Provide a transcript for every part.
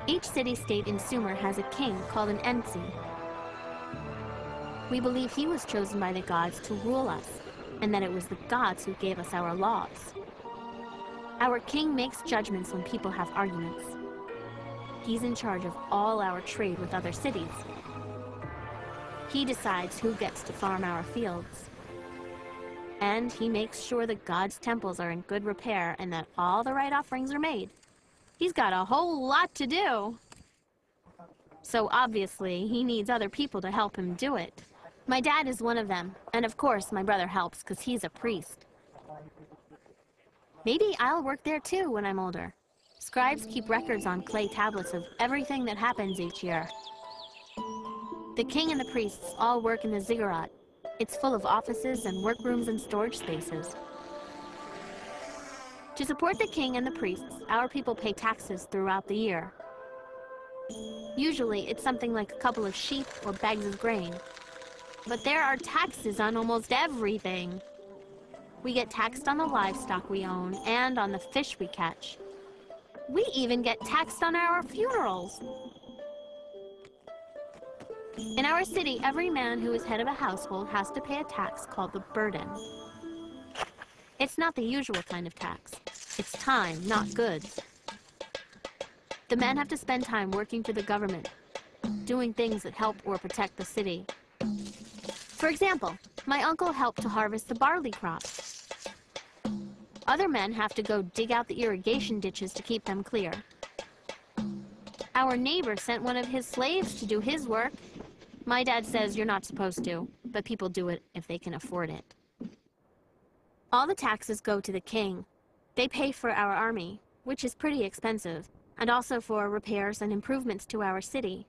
Each city-state in Sumer has a king called an Ensi. We believe he was chosen by the gods to rule us, and that it was the gods who gave us our laws. Our king makes judgments when people have arguments. He's in charge of all our trade with other cities. He decides who gets to farm our fields. And he makes sure the gods' temples are in good repair and that all the right offerings are made. He's got a whole lot to do. So obviously, he needs other people to help him do it. My dad is one of them, and of course my brother helps because he's a priest. Maybe I'll work there too when I'm older. Scribes keep records on clay tablets of everything that happens each year. The king and the priests all work in the ziggurat. It's full of offices and workrooms and storage spaces. To support the king and the priests, our people pay taxes throughout the year. Usually, it's something like a couple of sheep or bags of grain. But there are taxes on almost everything. We get taxed on the livestock we own and on the fish we catch. We even get taxed on our funerals. In our city, every man who is head of a household has to pay a tax called the burden. It's not the usual kind of tax. It's time, not goods. The men have to spend time working for the government, doing things that help or protect the city. For example, my uncle helped to harvest the barley crop. Other men have to go dig out the irrigation ditches to keep them clear. Our neighbor sent one of his slaves to do his work. My dad says you're not supposed to, but people do it if they can afford it. All the taxes go to the king. They pay for our army, which is pretty expensive, and also for repairs and improvements to our city.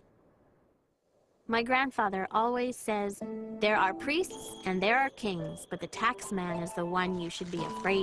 My grandfather always says, there are priests and there are kings, but the tax man is the one you should be afraid of.